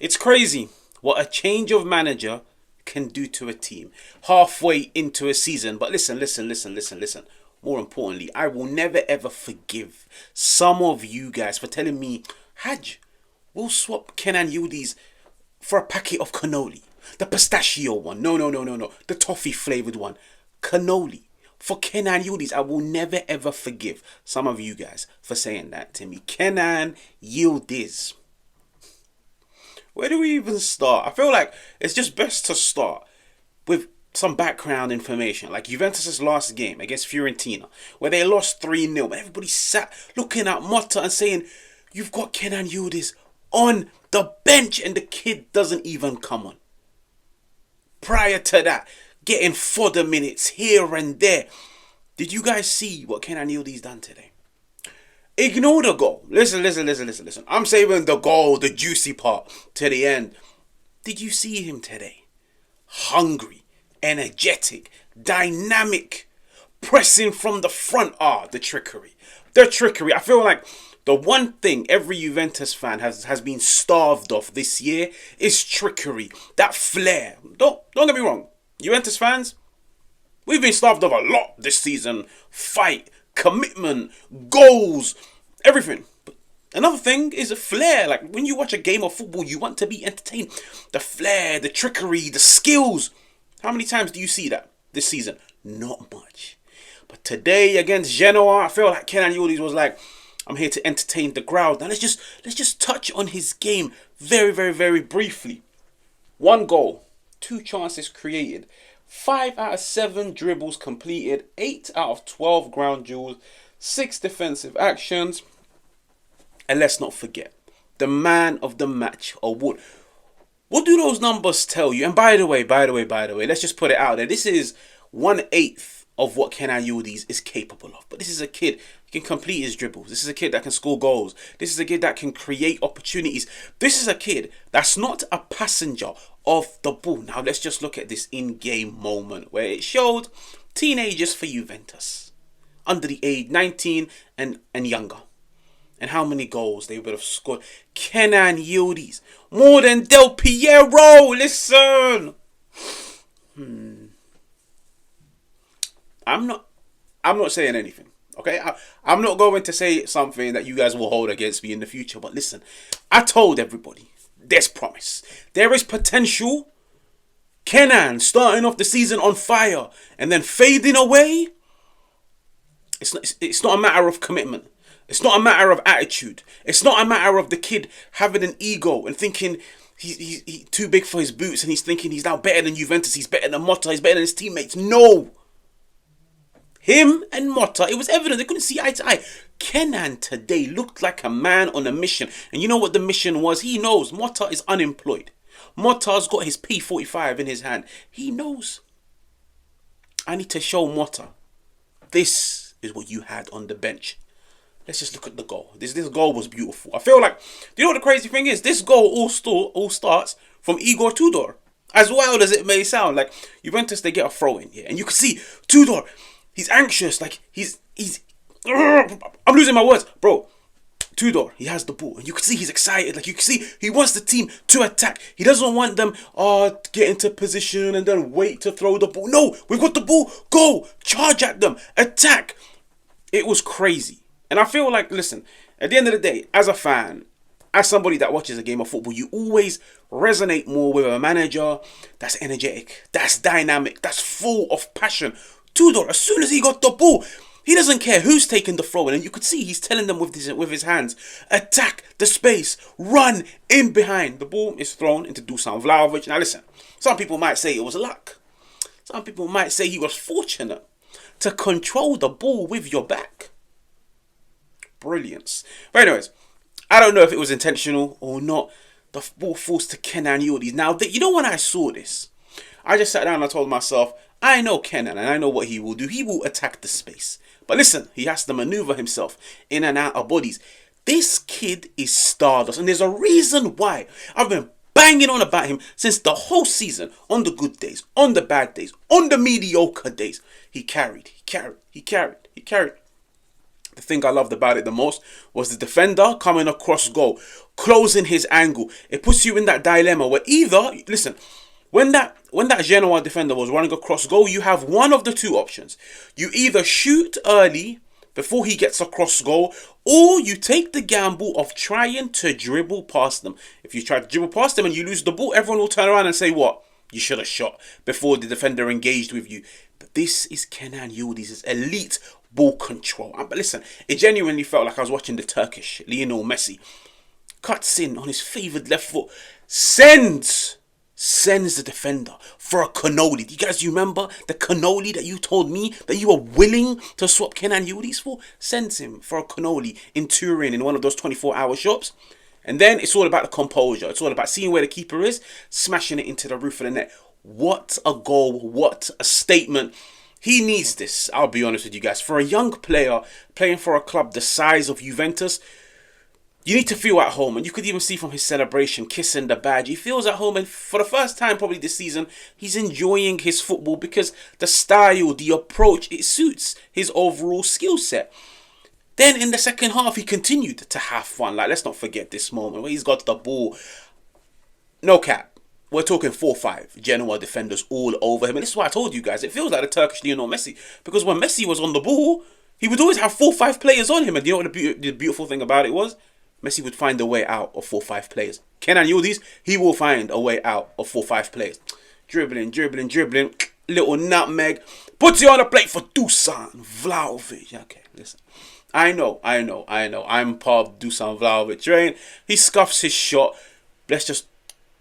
It's crazy what a change of manager can do to a team halfway into a season. But listen. More importantly, I will never ever forgive some of you guys for telling me, Haj, we'll swap Kenan Yildiz for a packet of cannoli. The pistachio one. No. The toffee flavoured one. Cannoli. For Kenan Yildiz, I will never ever forgive some of you guys for saying that to me. Kenan Yildiz. Where do we even start? I feel like it's just best to start with some background information. Like Juventus' last game against Fiorentina, where they lost 3-0. But everybody sat looking at Motta and saying, you've got Kenan Yildiz on the bench and the kid doesn't even come on. Prior to that, getting fodder minutes here and there. Did you guys see what Kenan Yildiz done today? Ignore the goal. Listen. I'm saving the goal, the juicy part, to the end. Did you see him today? Hungry, energetic, dynamic, pressing from the front. The trickery. I feel like the one thing every Juventus fan has been starved of this year is trickery. That flair. Don't get me wrong. Juventus fans, we've been starved of a lot this season. Fight, commitment, goals, everything. But another thing is a flair. Like when you watch a game of football, you want to be entertained. The flair, the trickery, the skills. How many times do you see that this season? Not much. But today against Genoa, I feel like Kenan Yildiz was like, I'm here to entertain the crowd. Now let's just touch on his game very briefly. 1 goal, 2 chances created, 5 out of 7 dribbles completed, 8 out of 12 ground duels, 6 defensive actions. And let's not forget, the man of the match award. What do those numbers tell you? And by the way, let's just put it out there. This is 1/8 of what Kenan Yildiz is capable of. But this is a kid who can complete his dribbles. This is a kid that can score goals. This is a kid that can create opportunities. This is a kid that's not a passenger of the ball. Now let's just look at this in-game moment where it showed teenagers for Juventus under the age 19 and younger, and how many goals they would have scored. Kenan Yildiz, more than Del Piero. Listen, I'm not saying anything. Okay, I'm not going to say something that you guys will hold against me in the future. But listen, I told everybody there's promise, there is potential. Kenan starting off the season on fire and then fading away. It's not a matter of commitment. It's not a matter of attitude. It's not a matter of the kid having an ego and thinking he's too big for his boots and he's thinking he's now better than Juventus, he's better than Motta, he's better than his teammates. No. Him and Motta, it was evident they couldn't see eye to eye. Kenan today looked like a man on a mission. And you know what the mission was? He knows Motta is unemployed. Motta's got his P45 in his hand. He knows. I need to show Motta. This is what you had on the bench. Let's just look at the goal. This goal was beautiful. I feel like, do you know what the crazy thing is? This goal all starts from Igor Tudor. As wild as it may sound, like Juventus, they get a throw in here. And you can see Tudor, he's anxious. Like he's I'm losing my words. Bro, Tudor, he has the ball. And you can see he's excited. Like you can see he wants the team to attack. He doesn't want them to get into position and then wait to throw the ball. No, we've got the ball. Go, charge at them, attack. It was crazy. And I feel like, listen, at the end of the day, as a fan, as somebody that watches a game of football, you always resonate more with a manager that's energetic, that's dynamic, that's full of passion. Tudor, as soon as he got the ball, he doesn't care who's taking the throw in. And you could see he's telling them with his hands, attack the space, run in behind. The ball is thrown into Dusan Vlahovic. Now listen, some people might say it was luck. Some people might say he was fortunate to control the ball with your back. Brilliance. But anyways, I don't know if it was intentional or not. The ball falls to Kenan Yildiz. Now, you know when I saw this, I just sat down and I told myself, I know Kenan and I know what he will do. He will attack the space. But listen, he has to maneuver himself in and out of bodies. This kid is stardust. And there's a reason why I've been banging on about him since the whole season. On the good days, on the bad days, on the mediocre days. He carried. The thing I loved about it the most was the defender coming across goal, closing his angle. It puts you in that dilemma where either, listen, when that Genoa defender was running across goal, you have one of the two options. You either shoot early before he gets across goal, or you take the gamble of trying to dribble past them. If you try to dribble past them and you lose the ball, everyone will turn around and say, what? You should have shot before the defender engaged with you. But this is Kenan Yildiz's elite ball control. But listen, it genuinely felt like I was watching the Turkish, Lionel Messi. Cuts in on his favoured left foot, sends the defender for a cannoli. Do you guys remember the cannoli that you told me that you were willing to swap Kenan Yildiz for? Sends him for a cannoli in Turin in one of those 24-hour shops. And then it's all about the composure. It's all about seeing where the keeper is, smashing it into the roof of the net. What a goal. What a statement. He needs this, I'll be honest with you guys. For a young player playing for a club the size of Juventus, you need to feel at home. And you could even see from his celebration, kissing the badge. He feels at home. And for the first time probably this season, he's enjoying his football because the style, the approach, it suits his overall skill set. Then in the second half, he continued to have fun. Like, let's not forget this moment where he's got the ball. No cap. We're talking 4-5 Genoa defenders all over him. And this is why I told you guys, it feels like the Turkish Lionel Messi. Because when Messi was on the ball, he would always have 4-5 players on him. And you know what the beautiful thing about it was? Messi would find a way out of 4-5 players. Kenan Yildiz, he will find a way out of 4-5 players. Dribbling. Little nutmeg. Puts it on the plate for Dusan Vlahovic. Okay, listen. I know. I'm part of Dusan Vlahovic train. He scuffs his shot. Let's just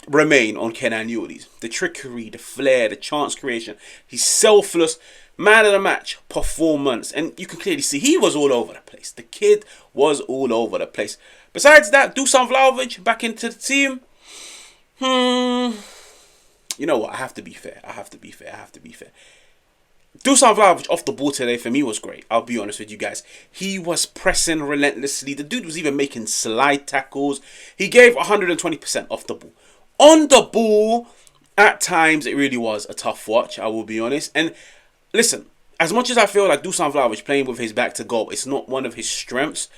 remain on Kenan Yildiz. The trickery, the flair, the chance creation. He's selfless. Man of the match performance. And you can clearly see he was all over the place. The kid was all over the place. Besides that, Dusan Vlahovic back into the team. You know what? I have to be fair. Dusan Vlahovic off the ball today for me was great. I'll be honest with you guys. He was pressing relentlessly. The dude was even making slide tackles. He gave 120% off the ball. On the ball, at times, it really was a tough watch, I will be honest. And listen, as much as I feel like Dusan Vlahovic playing with his back to goal, it's not one of his strengths.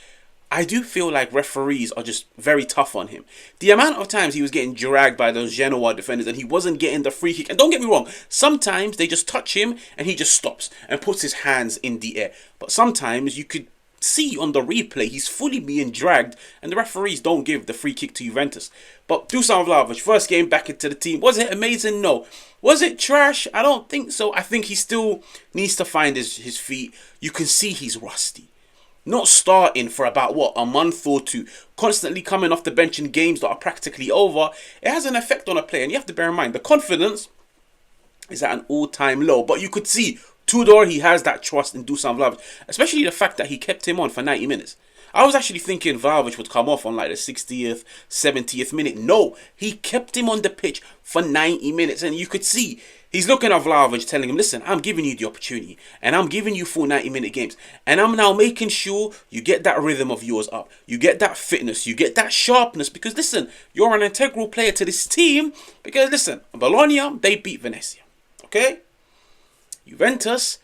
I do feel like referees are just very tough on him. The amount of times he was getting dragged by those Genoa defenders and he wasn't getting the free kick. And don't get me wrong, sometimes they just touch him and he just stops and puts his hands in the air. But sometimes you could see on the replay he's fully being dragged and the referees don't give the free kick to Juventus. But Dusan Vlahovic, first game back into the team. Was it amazing? No. Was it trash? I don't think so. I think he still needs to find his feet. You can see he's rusty. Not starting for about, a month or two. Constantly coming off the bench in games that are practically over. It has an effect on a player. And you have to bear in mind, the confidence is at an all-time low. But you could see, Tudor, he has that trust in Dusan Vlahovic. Especially the fact that he kept him on for 90 minutes. I was actually thinking Vlahovic would come off on like the 60th, 70th minute. No, he kept him on the pitch for 90 minutes. And you could see, he's looking at Vlahovic telling him, listen, I'm giving you the opportunity. And I'm giving you full 90-minute games. And I'm now making sure you get that rhythm of yours up. You get that fitness. You get that sharpness. Because listen, you're an integral player to this team. Because listen, Bologna, they beat Venezia. Okay? Juventus,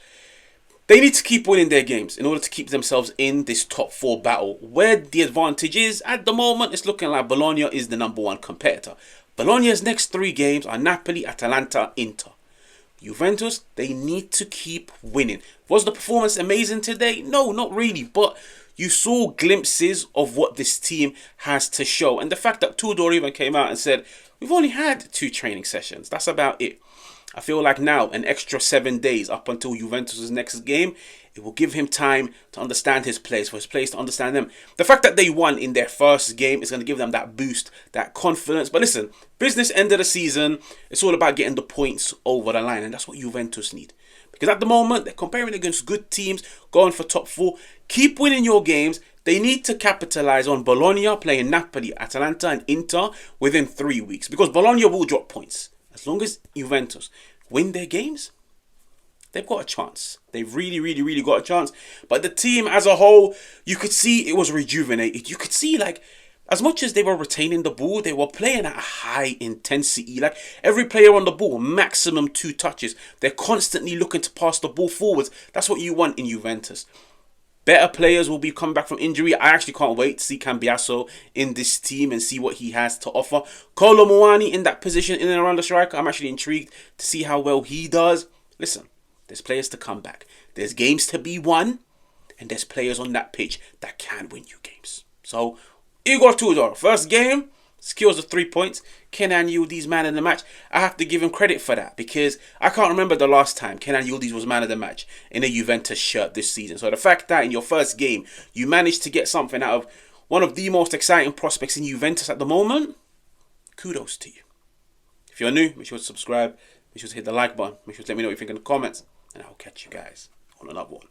they need to keep winning their games in order to keep themselves in this top 4 battle. Where the advantage is, at the moment, it's looking like Bologna is the number 1 competitor. Bologna's next 3 games are Napoli, Atalanta, Inter. Juventus, they need to keep winning. Was the performance amazing today? No, not really. But you saw glimpses of what this team has to show. And the fact that Tudor even came out and said, we've only had 2 training sessions. That's about it. I feel like now, an extra 7 days up until Juventus' next game, it will give him time to understand his place, for his place to understand them. The fact that they won in their first game is going to give them that boost, that confidence. But listen, business end of the season, it's all about getting the points over the line. And that's what Juventus need. Because at the moment, they're comparing against good teams, going for top 4. Keep winning your games. They need to capitalize on Bologna playing Napoli, Atalanta and Inter within 3 weeks. Because Bologna will drop points. As long as Juventus win their games, they've got a chance. They've really got a chance. But the team as a whole, you could see it was rejuvenated. You could see, like, as much as they were retaining the ball, they were playing at a high intensity. Like, every player on the ball, maximum 2 touches. They're constantly looking to pass the ball forwards. That's what you want in Juventus. Better players will be coming back from injury. I actually can't wait to see Cambiasso in this team and see what he has to offer. Kolo Muani in that position, in and around the striker. I'm actually intrigued to see how well he does. Listen, there's players to come back. There's games to be won. And there's players on that pitch that can win you games. So, Igor Tudor, first game, secures the 3 points. Kenan Yildiz, man of the match. I have to give him credit for that because I can't remember the last time Kenan Yildiz was man of the match in a Juventus shirt this season. So the fact that in your first game you managed to get something out of one of the most exciting prospects in Juventus at the moment, kudos to you. If you're new, make sure to subscribe. Make sure to hit the like button. Make sure to let me know what you think in the comments. And I'll catch you guys on another one.